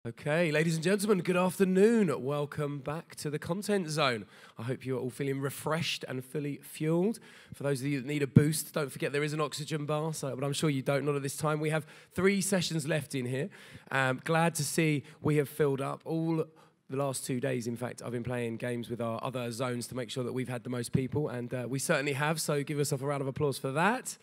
Okay, ladies and gentlemen, good afternoon. Welcome back to the Content Zone. I hope you're all feeling refreshed and fully fueled. For those of you that need a boost, don't forget there is an oxygen bar, but I'm sure you don't, not at this time. We have 3 sessions left in here. Glad to see we have filled up all the last 2 days. In fact, I've been playing games with our other zones to make sure that we've had the most people, and we certainly have, so give yourself a round of applause for that.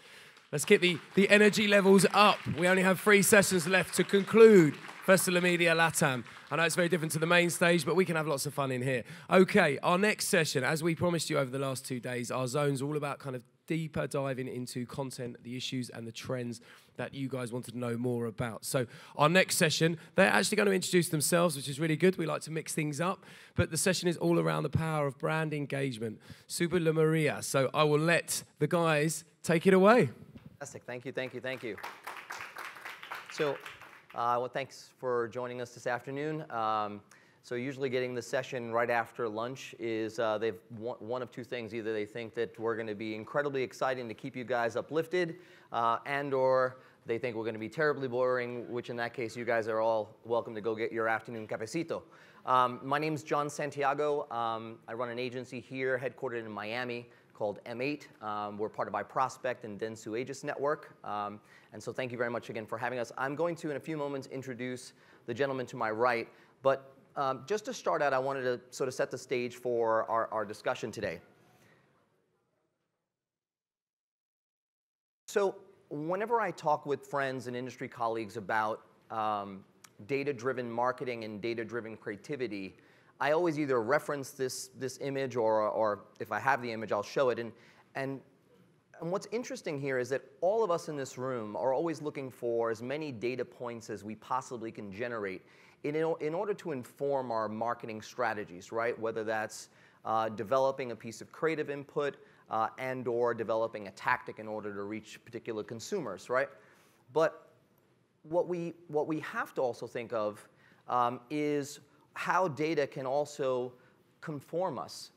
Let's get the energy levels up. We only have 3 sessions left to conclude Festival Media Latam. I know it's very different to the main stage, but we can have lots of fun in here. Okay, our next session, as we promised you over the last 2 days, our zone's all about kind of deeper diving into content, the issues and the trends that you guys wanted to know more about. So our next session, they're actually going to introduce themselves, which is really good. We like to mix things up, but the session is all around the power of brand engagement. Sube la marea. So I will let the guys take it away. Fantastic. Thank you. So, well, thanks for joining us this afternoon. So usually getting the session right after lunch is they've one of 2 things. Either they think that we're going to be incredibly exciting to keep you guys uplifted, and or they think we're going to be terribly boring, which in that case you guys are all welcome to go get your afternoon cafecito. My name's John Santiago. I run an agency here headquartered in Miami called M8. We're part of iProspect and Dentsu Aegis Network. And so thank you very much again for having us. I'm going to, in a few moments, introduce the gentleman to my right. But just to start out, I wanted to sort of set the stage for our discussion today. So whenever I talk with friends and industry colleagues about data-driven marketing and data-driven creativity, I always either reference this image or if I have the image, I'll show it. And what's interesting here is that all of us in this room are always looking for as many data points as we possibly can generate in order to inform our marketing strategies, right? Whether that's developing a piece of creative input and or developing a tactic in order to reach particular consumers, right? But what we have to also think of is how data can also conform us.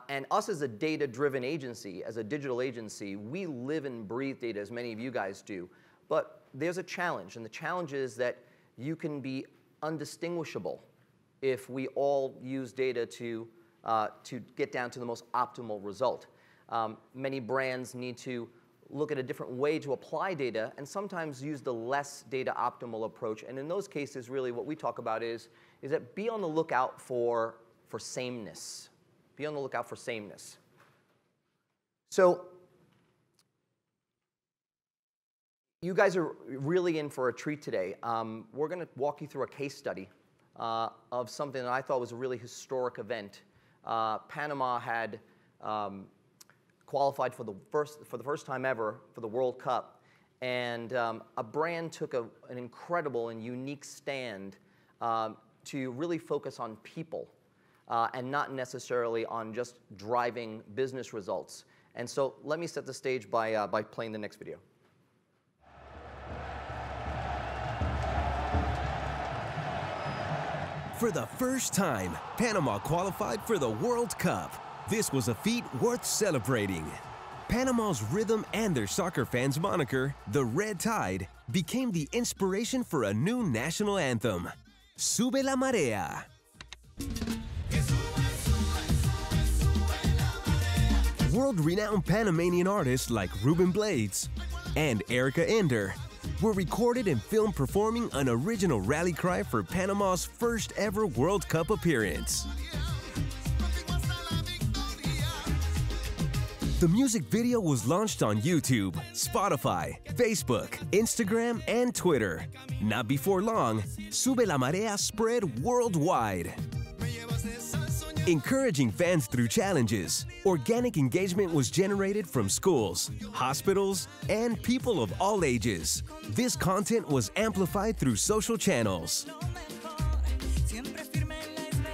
And us as a data-driven agency, as a digital agency, we live and breathe data, as many of you guys do. But there's a challenge, and the challenge is that you can be undistinguishable if we all use data to get down to the most optimal result. Many brands need to look at a different way to apply data and sometimes use the less data optimal approach. And in those cases, really what we talk about is that be on the lookout for sameness. Be on the lookout for sameness. So you guys are really in for a treat today. We're going to walk you through a case study of something that I thought was a really historic event. Panama had qualified for the first time ever for the World Cup, and a brand took an incredible and unique stand to really focus on people and not necessarily on just driving business results. And so let me set the stage by playing the next video. For the first time, Panama qualified for the World Cup. This was a feat worth celebrating. Panama's rhythm and their soccer fans' moniker, the Red Tide, became the inspiration for a new national anthem, Sube la marea. World-renowned Panamanian artists like Ruben Blades and Erica Ender were recorded and filmed performing an original rally cry for Panama's first ever World Cup appearance. The music video was launched on YouTube, Spotify, Facebook, Instagram, and Twitter. Not before long, Sube la marea spread worldwide. Encouraging fans through challenges, organic engagement was generated from schools, hospitals, and people of all ages. This content was amplified through social channels.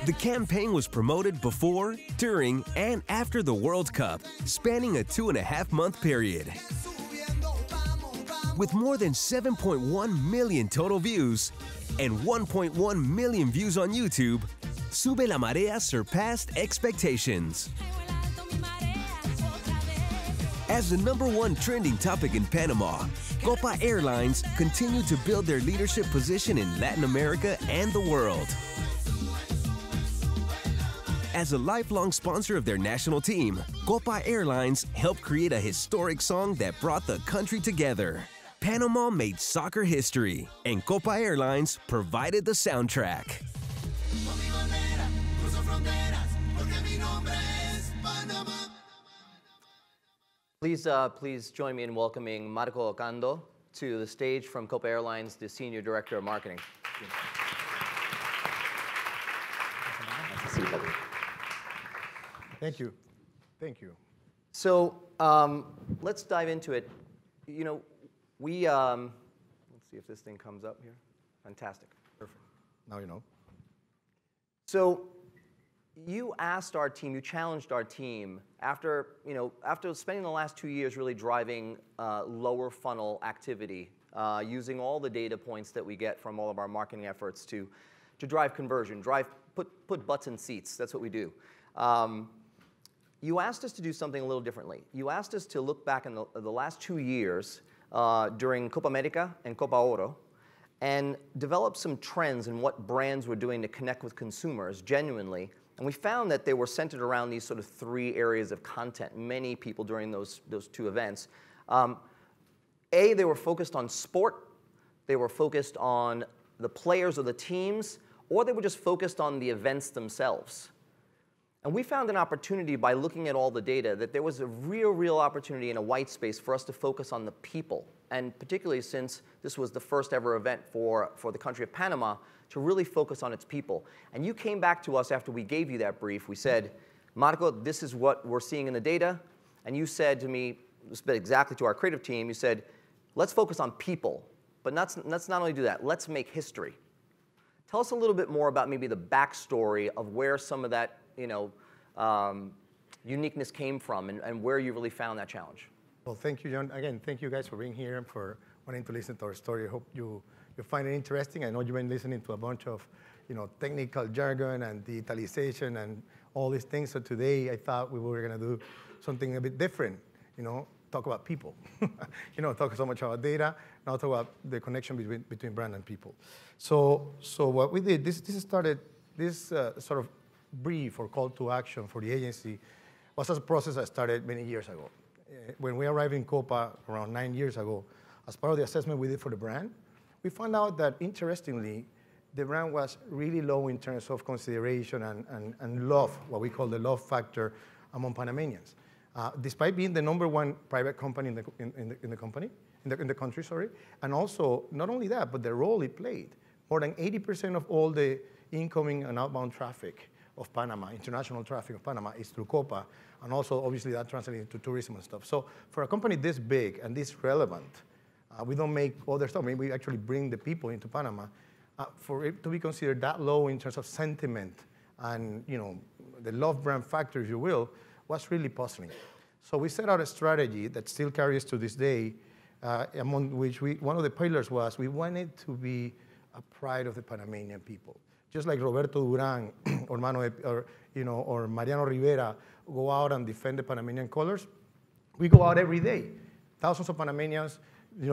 The campaign was promoted before, during, and after the World Cup, spanning a 2.5-month period. With more than 7.1 million total views and 1.1 million views on YouTube, Sube la marea surpassed expectations. As the #1 trending topic in Panama, Copa Airlines continue to build their leadership position in Latin America and the world. As a lifelong sponsor of their national team, Copa Airlines helped create a historic song that brought the country together. Panama made soccer history, and Copa Airlines provided the soundtrack. Please join me in welcoming Marco Ocando to the stage from Copa Airlines, the Senior Director of Marketing. Nice to see you, buddy. Thank you. Thank you. So let's dive into it. You know, let's see if this thing comes up here. Fantastic. Perfect. Now you know. So you asked our team, you challenged our team after spending the last 2 years really driving lower funnel activity, using all the data points that we get from all of our marketing efforts to drive conversion, put butts in seats. That's what we do. You asked us to do something a little differently. You asked us to look back in the last 2 years during Copa America and Copa Oro and develop some trends in what brands were doing to connect with consumers genuinely. And we found that they were centered around these sort of 3 areas of content. Many people during those 2 events. They were focused on sport, they were focused on the players or the teams, or they were just focused on the events themselves. And we found an opportunity by looking at all the data that there was a real opportunity in a white space for us to focus on the people. And particularly since this was the first ever event for the country of Panama, to really focus on its people. And you came back to us after we gave you that brief. We said, Marco, this is what we're seeing in the data. And you said to me, exactly to our creative team, you said, let's focus on people. But let's not only do that, let's make history. Tell us a little bit more about maybe the backstory of where some of that uniqueness came from and where you really found that challenge. Well, thank you, John. Again, thank you guys for being here and for wanting to listen to our story. I hope you find it interesting. I know you've been listening to a bunch of technical jargon and digitalization and all these things. So today I thought we were going to do something a bit different, talk about people. Talk so much about data, now talk about the connection between brand and people. So what we did, this sort of brief or call to action for the agency was a process that started many years ago. When we arrived in Copa around 9 years ago, as part of the assessment we did for the brand, we found out that, interestingly, the brand was really low in terms of consideration and love, what we call the love factor among Panamanians. Despite being the #1 private company in the country, sorry, and also not only that, but the role it played. More than 80% of all the incoming and outbound traffic of Panama, international traffic of Panama, is through Copa, and also obviously that translates into tourism and stuff. So for a company this big and this relevant, we don't make other stuff. Maybe we actually bring the people into Panama. For it to be considered that low in terms of sentiment and the love brand factor, if you will, was really puzzling. So we set out a strategy that still carries to this day, among which one of the pillars was we wanted to be a pride of the Panamanian people. Just like Roberto Duran or Mariano Rivera go out and defend the Panamanian colors, we go out every day. Thousands of Panamanians,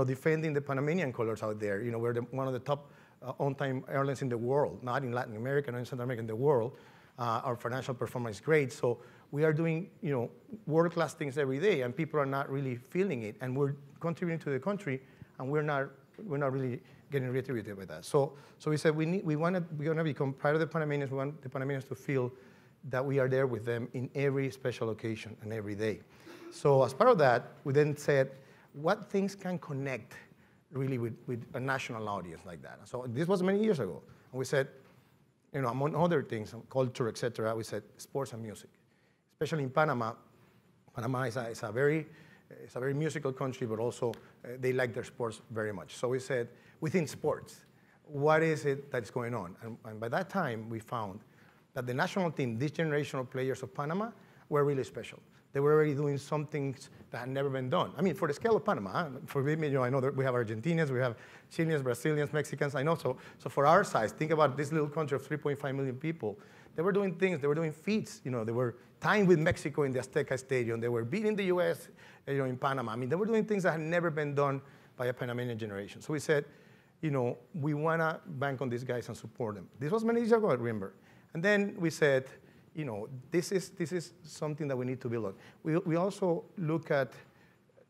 defending the Panamanian colors out there. We're one of the top on-time airlines in the world, not in Latin America, not in Central America, in the world. Our financial performance is great. So we are doing, world-class things every day, and people are not really feeling it. And we're contributing to the country, and we're not really getting retributed with that. So we said we're going to become part of the Panamanians. We want the Panamanians to feel that we are there with them in every special occasion and every day. So as part of that, we then said, what things can connect really with a national audience like that? So this was many years ago. And we said, among other things, culture, et cetera, we said sports and music. Especially in Panama. Panama is a very musical country, but also they like their sports very much. So we said, within sports, what is it that's going on? And by that time, we found that the national team, this generation of players of Panama, were really special. They were already doing some things that had never been done. I mean, for the scale of Panama, forgive me, I know that we have Argentinians, we have Chileans, Brazilians, Mexicans, I know. So for our size, think about this little country of 3.5 million people. They were doing things, they were doing feats. They were tying with Mexico in the Azteca Stadium. They were beating the US in Panama. I mean, they were doing things that had never been done by a Panamanian generation. So we said, we want to bank on these guys and support them. This was many years ago, I remember. And then we said, this is something that we need to build on. We also look at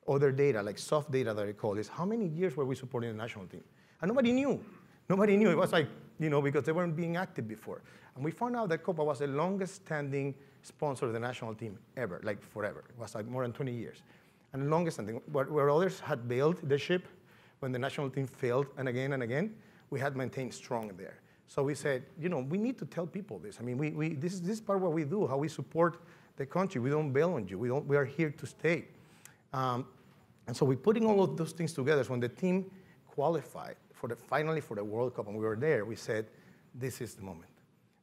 other data, like soft data that I call is, how many years were we supporting the national team? And nobody knew. Nobody knew. It was like, because they weren't being active before. And we found out that Copa was the longest standing sponsor of the national team ever, like forever. It was like more than 20 years. And the longest standing, where others had bailed the ship when the national team failed and again, we had maintained strong there. So we said, we need to tell people this. I mean, this is part of what we do, how we support the country. We don't bail on you. We are here to stay. And so we're putting all of those things together. So when the team qualified finally for the World Cup and we were there, we said, this is the moment.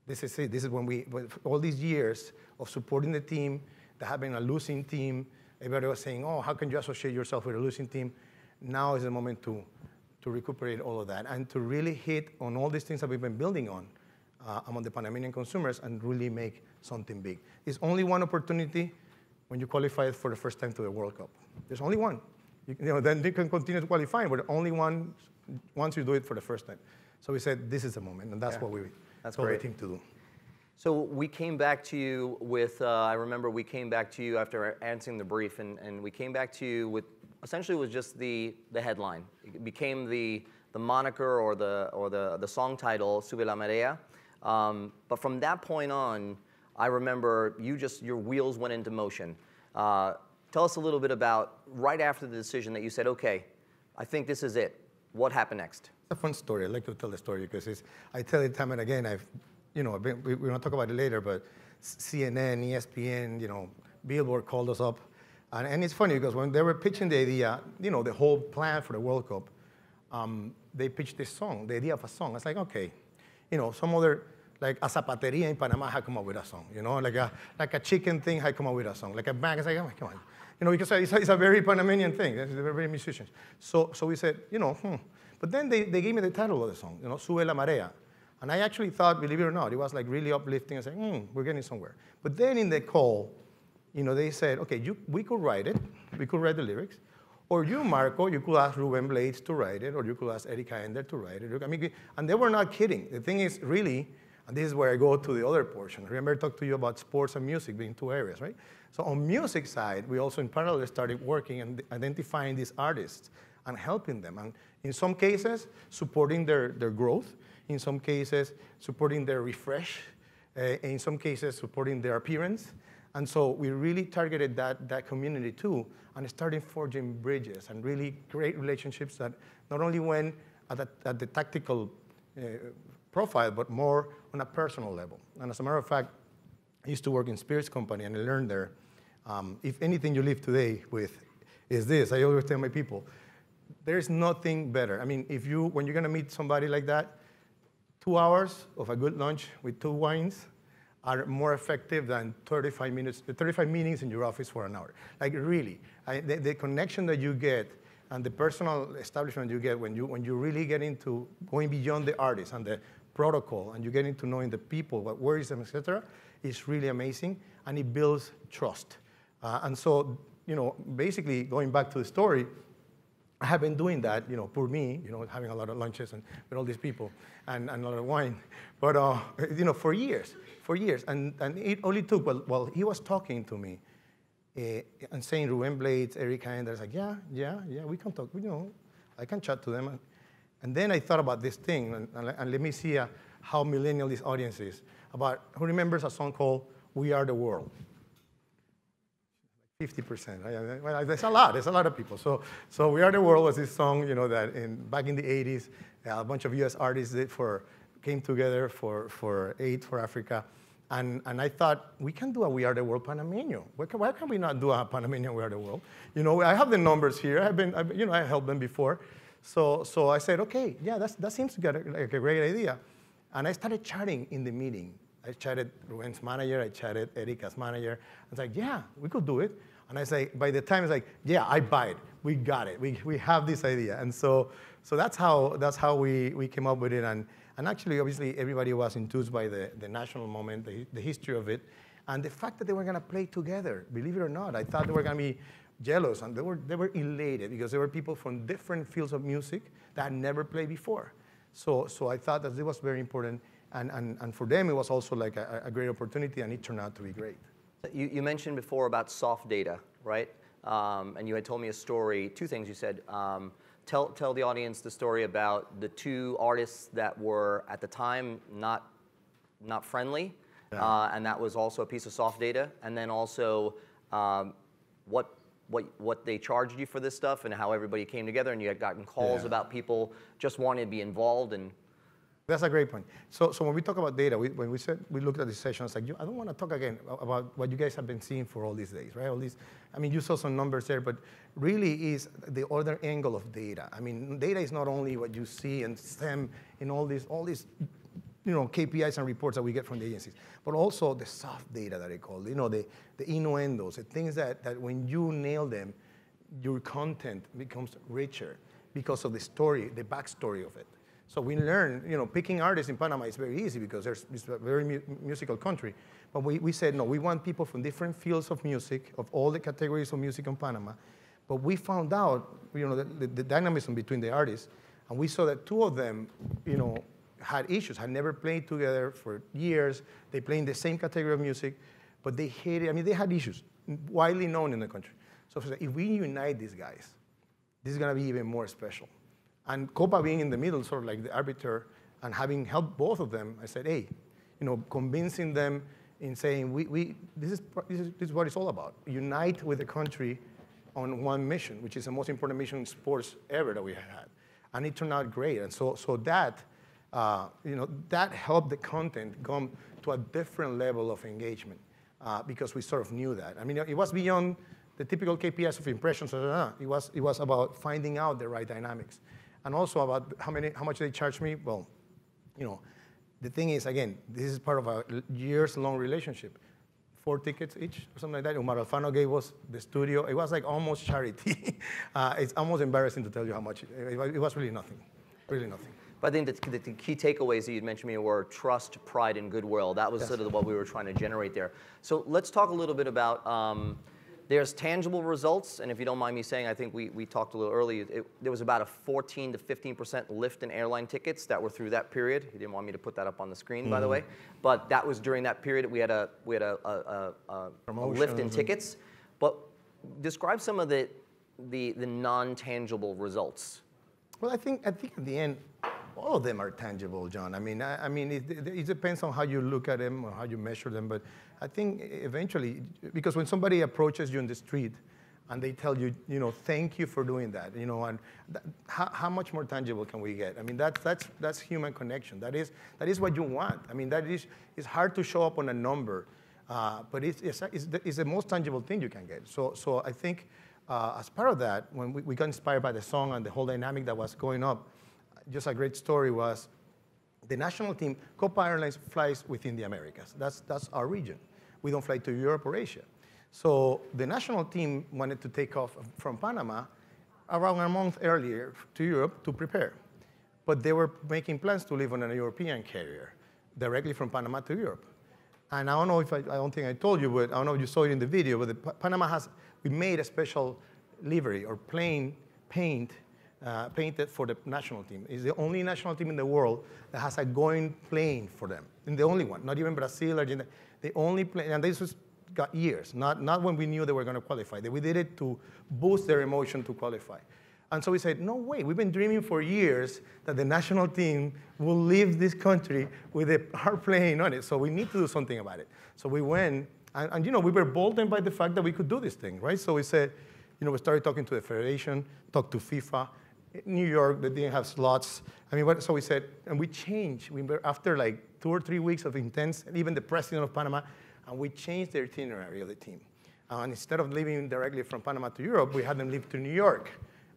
This is it. This is when all these years of supporting the team, that had been a losing team, everybody was saying, oh, how can you associate yourself with a losing team? Now is the moment to recuperate all of that and to really hit on all these things that we've been building on among the Panamanian consumers and really make something big. It's only one opportunity when you qualify for the first time to the World Cup. There's only one. Then you can continue to qualify, but only one once you do it for the first time. So we said, this is the moment, and that's what we told the team to do. So we came back to you with, I remember we came back to you after answering the brief, and we came back to you with, essentially it was just the headline. It became the moniker or the song title, Sube la marea. But from that point on, I remember your wheels went into motion. Tell us a little bit about right after the decision that you said, okay, I think this is it. What happened next? It's a fun story. I like to tell the story because I tell it time and again. We're going to talk about it later, but CNN, ESPN, Billboard called us up. And it's funny because when they were pitching the idea, the whole plan for the World Cup, they pitched this song, the idea of a song. I was like, okay, some other, like a zapateria in Panama had come up with a song, like a chicken thing had come up with a song, like a bank. It's like, oh, come on. Because it's a very Panamanian thing. They're very musicians. So we said, But then they gave me the title of the song, Sube la marea. And I actually thought, believe it or not, it was like really uplifting. I said, we're getting somewhere. But then in the call, they said, okay, we could write it. We could write the lyrics. Or you, Marco, you could ask Ruben Blades to write it, or you could ask Erika Ender to write it. I mean, and they were not kidding. The thing is, really, and this is where I go to the other portion. Remember I talked to you about sports and music being two areas, right? So on music side, we also in parallel started working and identifying these artists and helping them. And in some cases, supporting their growth. In some cases, supporting their refresh. In some cases, supporting their appearance. And so we really targeted that community too, and started forging bridges and really great relationships that not only went at the tactical profile, but more on a personal level. And as a matter of fact, I used to work in Spirits Company, and I learned there, if anything you live today with is this, I always tell my people, there's nothing better. I mean, when you're going to meet somebody like that, 2 hours of a good lunch with 2 wines are more effective than 35 meetings in your office for an hour. Like really, the connection that you get and the personal establishment you get when you really get into going beyond the artist and the protocol and you get into knowing the people, what worries them, etc., is really amazing, and it builds trust. And so, basically going back to the story, I have been doing that, for me, having a lot of lunches and with all these people and a lot of wine, but for years. And it only took, while he was talking to me and saying Ruben Blades, Erika, and I was like, yeah, we can talk, I can chat to them. And then I thought about this thing, and let me see how millennial this audience is. Who remembers a song called We Are the World? 50%. Well, there's a lot of people. So We Are the World was this song, that back in the 80s, a bunch of US artists came together for Aid for Africa. And I thought, we can do a We Are the World Panameño. Why can we not do a Panameño We Are the World? I have the numbers here. I helped them before. So I said, okay, yeah, that seems like a great idea. And I started chatting in the meeting I chatted Ruben's manager, I chatted Erika's manager. I was like, yeah, we could do it. And I say, by the time it's like, yeah, I buy it. We got it. We have this idea. And so that's how we came up with it. And actually, obviously, everybody was enthused by the national moment, the history of it, and the fact that they were going to play together. Believe it or not, I thought they were going to be jealous, and they were elated because there were people from different fields of music that had never played before. So I thought that it was very important, and for them it was also like a great opportunity, and it turned out to be great. You mentioned before about soft data, right? And you had told me a story, two things you said. Tell the audience the story about the two artists that were at the time not friendly, yeah. And that was also a piece of soft data, and then also what they charged you for this stuff and how everybody came together, and you had gotten calls about people just wanting to be involved. And that's a great point. So when we talk about data, when we looked at the sessions, like, I don't want to talk again about what you guys have been seeing for all these days, right? All these, I mean, you saw some numbers there, but really is the other angle of data. I mean, data is not only what you see and STEM in all these KPIs and reports that we get from the agencies, but also the soft data that they call, the innuendos, the things that when you nail them, your content becomes richer because of the story, the backstory of it. So we learn, picking artists in Panama is very easy because it's a very musical country. But we said, no, we want people from different fields of music, of all the categories of music in Panama. But we found out, the dynamism between the artists, and we saw that two of them, had issues, had never played together for years. They play in the same category of music, but they hated, they had issues, widely known in the country. So if we unite these guys, this is going to be even more special. And Copa being in the middle, sort of like the arbiter, and having helped both of them, I said, hey, convincing them in saying, this is what it's all about. Unite with the country on one mission, which is the most important mission in sports ever that we had. And it turned out great. And so that, that helped the content come to a different level of engagement because we sort of knew that. It was beyond the typical KPIs of impressions. It was about finding out the right dynamics. And also about how much they charge me. Well, the thing is, again, this is part of a years-long relationship. 4 tickets each, or something like that. Omar Alfano gave us the studio. It was like almost charity. It's almost embarrassing to tell you how much. It was really nothing, really nothing. But I think the key takeaways that you'd mentioned to me were trust, pride, and goodwill. That was sort of what we were trying to generate there. So let's talk a little bit about, there's tangible results, and if you don't mind me saying, I think we talked a little earlier, there was about a 14 to 15% lift in airline tickets that were through that period. He didn't want me to put that up on the screen, by the way. But that was during that period. We had a lift in tickets. But describe some of the non-tangible results. Well, I think at the end, all of them are tangible, John. It depends on how you look at them or how you measure them. But I think eventually, because when somebody approaches you in the street and they tell you, thank you for doing that, and how much more tangible can we get? That's human connection. That is what you want. It's hard to show up on a number, but it's the most tangible thing you can get. So I think as part of that, when we got inspired by the song and the whole dynamic that was going up, just a great story was the national team, Copa Airlines flies within the Americas. That's our region. We don't fly to Europe or Asia. So the national team wanted to take off from Panama around a month earlier to Europe to prepare. But they were making plans to live on a European carrier directly from Panama to Europe. And I don't know if I don't think I told you, but I don't know if you saw it in the video, but Panama we made a special livery or plane painted for the national team. It's the only national team in the world that has a going plane for them. And the only one, not even Brazil, Argentina. The only plane, and this got years, not when we knew they were going to qualify. We did it to boost their emotion to qualify. And so we said, no way, we've been dreaming for years that the national team will leave this country with our plane on it. So we need to do something about it. So we went, and we were boldened by the fact that we could do this thing, right? So we said, we started talking to the federation, talked to FIFA. New York, they didn't have slots. So we said, and we changed. We were after like 2 or 3 weeks of intense, and even the president of Panama, and we changed the itinerary of the team. And instead of leaving directly from Panama to Europe, we had them leave to New York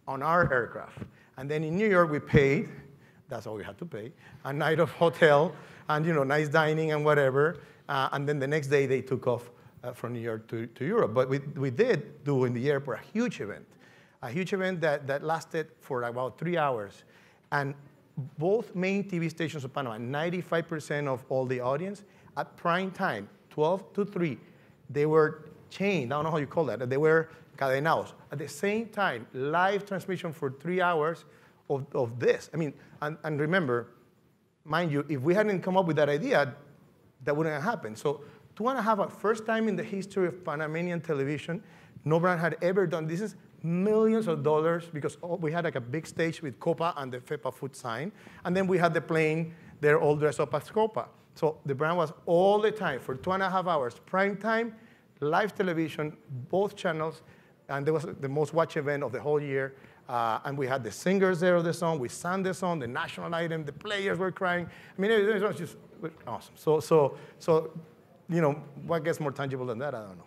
on our aircraft. And then in New York, we paid, that's all we had to pay, a night of hotel, and nice dining and whatever. And then the next day they took off from New York to Europe. But we did do in the airport a huge event that lasted for about 3 hours. And both main TV stations of Panama, 95% of all the audience, at prime time, 12 to 3, they were chained. I don't know how you call that. They were cadenados. At the same time, live transmission for 3 hours of this. I mean, and remember, mind you, if we hadn't come up with that idea, that wouldn't have happened. So 2.5 hours, first time in the history of Panamanian television, no brand had ever done this. Is millions of dollars because we had like a big stage with Copa and the FEPA food sign. And then we had the plane, they're all dressed up as Copa. So the brand was all the time for 2.5 hours, prime time, live television, both channels. And there was the most watched event of the whole year. And we had the singers there of the song. We sang the song, the national anthem. The players were crying. I mean, it was just awesome. So what gets more tangible than that? I don't know.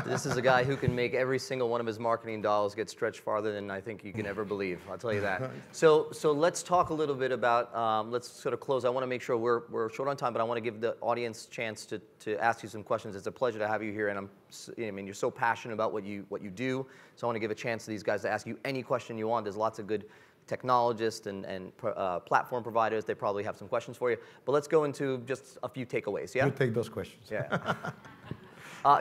This is a guy who can make every single one of his marketing dollars get stretched farther than I think you can ever believe. I'll tell you that. So let's talk a little bit about, let's sort of close. I want to make sure we're short on time, but I want to give the audience a chance to ask you some questions. It's a pleasure to have you here, and you're so passionate about what you do. So I want to give a chance to these guys to ask you any question you want. There's lots of good technologists and platform providers. They probably have some questions for you. But let's go into just a few takeaways, yeah? You take those questions. Yeah.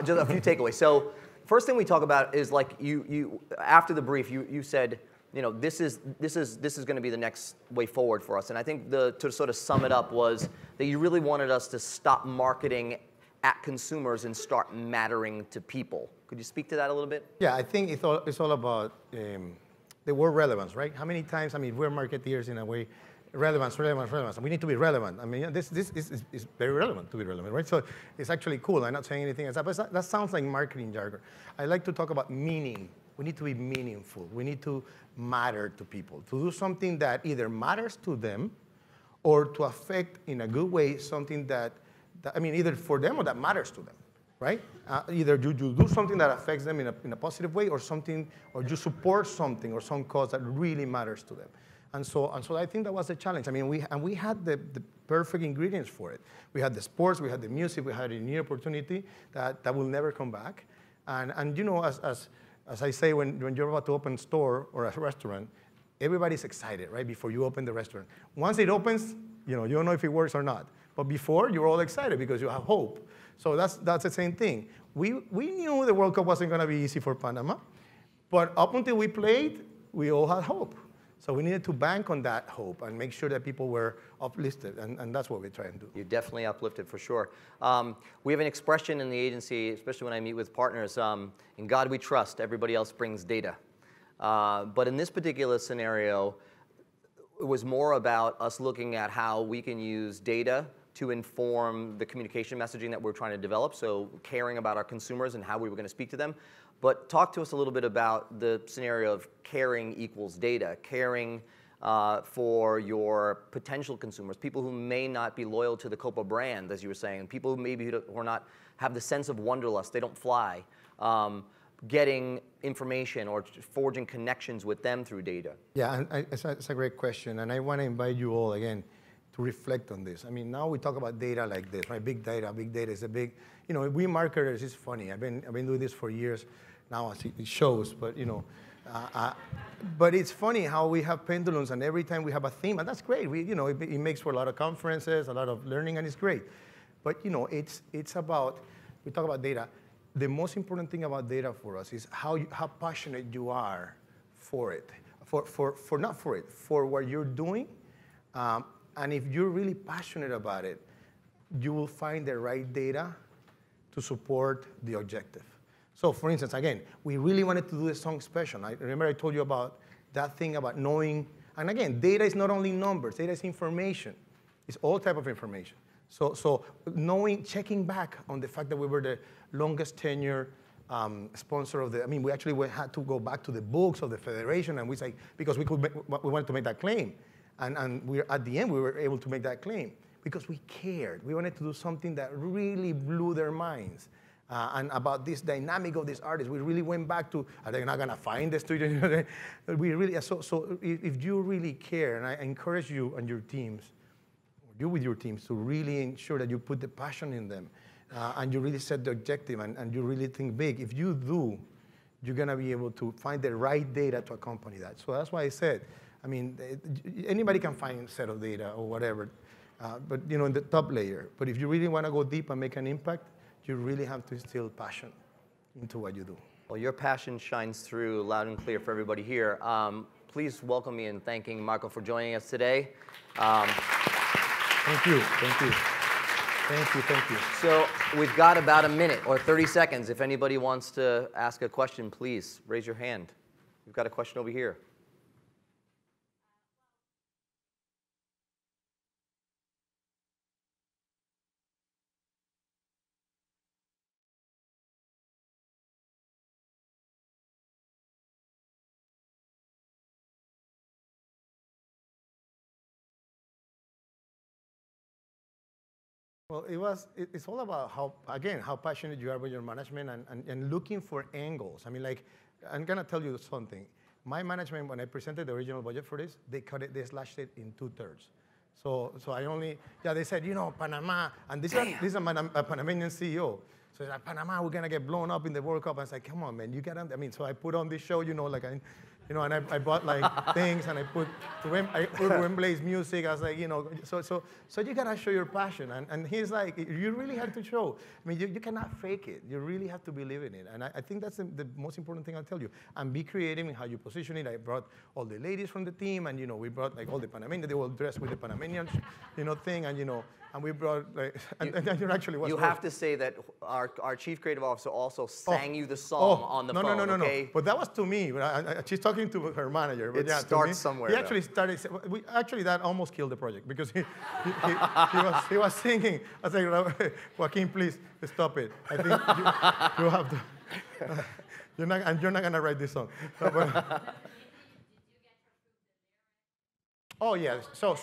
Just a few takeaways. So first thing we talk about is like you after the brief, you said, this is going to be the next way forward for us. And I think to sort of sum it up was that you really wanted us to stop marketing at consumers and start mattering to people. Could you speak to that a little bit? Yeah, I think it's all about the word relevance, right? How many times, we're marketeers in a way, relevance. We need to be relevant. I mean, this is very relevant to be relevant, right? So it's actually cool. I'm not saying anything else, but that sounds like marketing jargon. I like to talk about meaning. We need to be meaningful. We need to matter to people, to do something that either matters to them or to affect in a good way something that either for them or that matters to them, right? Either you do something that affects them in a positive way or you support something or some cause that really matters to them. And so I think that was the challenge. I mean, we had the perfect ingredients for it. We had the sports, we had the music, we had a new opportunity that will never come back. And as I say, when you're about to open a store or a restaurant, everybody's excited, right, before you open the restaurant. Once it opens, you don't know if it works or not. But before, you're all excited because you have hope. So that's the same thing. We knew the World Cup wasn't going to be easy for Panama. But up until we played, we all had hope. So we needed to bank on that hope and make sure that people were uplifted, and that's what we're trying to do. You're definitely uplifted for sure. We have an expression in the agency, especially when I meet with partners, in God we trust, everybody else brings data. But in this particular scenario, it was more about us looking at how we can use data to inform the communication messaging that we're trying to develop, so caring about our consumers and how we were going to speak to them. But talk to us a little bit about the scenario of caring equals data, caring for your potential consumers, people who may not be loyal to the Copa brand, as you were saying, people who maybe who are not have the sense of wanderlust, they don't fly, getting information or forging connections with them through data. Yeah, and it's a great question, and I want to invite you all again to reflect on this. I mean, now we talk about data like this, right? Big data is a big, we marketers, it's funny. I've been doing this for years now, it shows, but but it's funny how we have pendulums, and every time we have a theme, and that's great. It makes for a lot of conferences, a lot of learning, and it's great. But it's about, we talk about data. The most important thing about data for us is how passionate you are for it, for what you're doing. And if you're really passionate about it, you will find the right data to support the objective. So for instance, again, we really wanted to do the song special. Remember I told you about that thing about knowing, and again, data is not only numbers, data is information. It's all type of information. So knowing, checking back on the fact that we were the longest tenure sponsor of we actually had to go back to the books of the federation, and we say, because we wanted to make that claim. And at the end, we were able to make that claim because we cared. We wanted to do something that really blew their minds. And about this dynamic of these artists, we really went back to, are they not going to find the studio? We really, so if you really care, and I encourage you and your teams, you with your teams to really ensure that you put the passion in them and you really set the objective and you really think big. If you do, you're going to be able to find the right data to accompany that. So that's why I said, I mean, anybody can find a set of data or whatever, but you know, in the top layer. But if you really want to go deep and make an impact, you really have to instill passion into what you do. Well, your passion shines through loud and clear for everybody here. Please welcome me in thanking Marco for joining us today. Thank you, thank you. Thank you, thank you. So we've got about a minute or 30 seconds. If anybody wants to ask a question, please raise your hand. We've got a question over here. Well, it's all about how passionate you are with your management and looking for angles. I mean, like, I'm gonna tell you something. My management, when I presented the original budget for this, they slashed it in 2/3. So they said, you know, Panama, and this is a Panamanian CEO. So like, Panama, we're gonna get blown up in the World Cup. I was like, come on, man, you gotta, I mean, so I put on this show, you know, like, and I bought like things and I put Wembley's music. I was like, you know, so you gotta show your passion. And he's like, you really have to show. I mean, you cannot fake it. You really have to believe in it. And I think that's the most important thing I'll tell you. And be creative in how you position it. I brought all the ladies from the team, and you know, we brought like all the Panamanians. They were dressed with the Panamanian, you know, thing, and you know. And we brought, like, and you actually was. You have to say that our chief creative officer also sang you the song on the phone. No. But that was to me. She's talking to her manager. But it starts somewhere. He actually started. That almost killed the project because he was singing. I was like, Joaquin, please stop it. I think you have to. You're not gonna write this song. Oh yes. So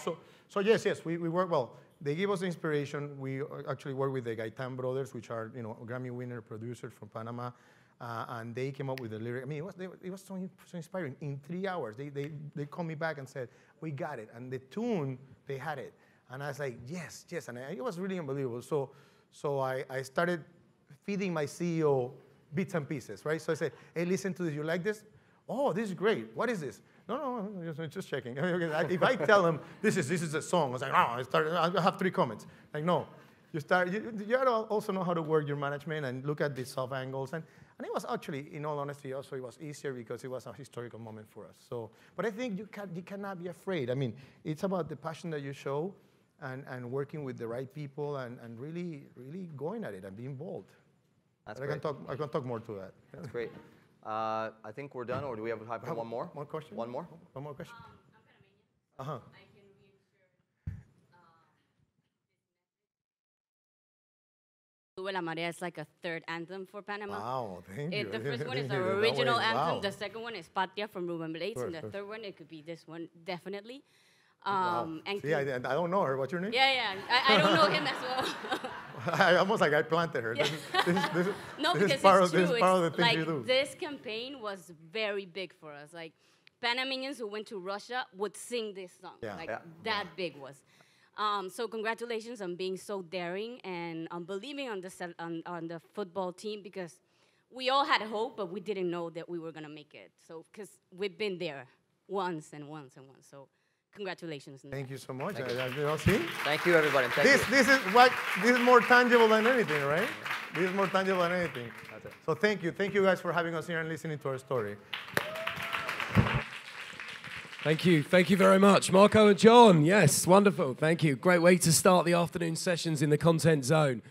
yes. We work well. They give us inspiration. We actually work with the Gaitán brothers, which are, you know, Grammy winner producers from Panama, and they came up with the lyric. I mean, it was so inspiring. In 3 hours, they called me back and said, we got it. And the tune, they had it. And I was like, yes. And it was really unbelievable. So I started feeding my CEO bits and pieces, right? So I said, hey, listen to this. You like this? Oh, this is great. What is this? No, just checking. If I tell them this is a song, I was like, I have 3 comments. Like, no, you gotta also know how to work your management and look at the soft angles. And it was actually, in all honesty, also it was easier because it was a historical moment for us. So, but I think you cannot be afraid. I mean, it's about the passion that you show and working with the right people and really going at it and being bold. That's great. I can talk more to that. That's great. I think we're done, or do we have time for one more? One question? One more? One more question? I'm Panamanian. Uh-huh. I can reinsure. Sube la marea is like a third anthem for Panama. Wow, thank you. The first one is the original anthem. The second one is Patria from Ruben Blades. And the third one, it could be this one, definitely. Wow. And see, I don't know her. What's your name? Yeah. I don't know him as well. I planted her. Yeah. This is part of the things you do. This campaign was very big for us. Like, Panamanians who went to Russia would sing this song. That big was. So congratulations on being so daring and on believing on the football team, because we all had hope, but we didn't know that we were going to make it. So, because we've been there once. So, congratulations. Thank you so much. Thank you. See? Thank you, everybody. This is more tangible than anything, right? This is more tangible than anything. That's it. So thank you guys for having us here and listening to our story. Thank you very much, Marco and John. Yes, wonderful. Thank you. Great way to start the afternoon sessions in the Content Zone.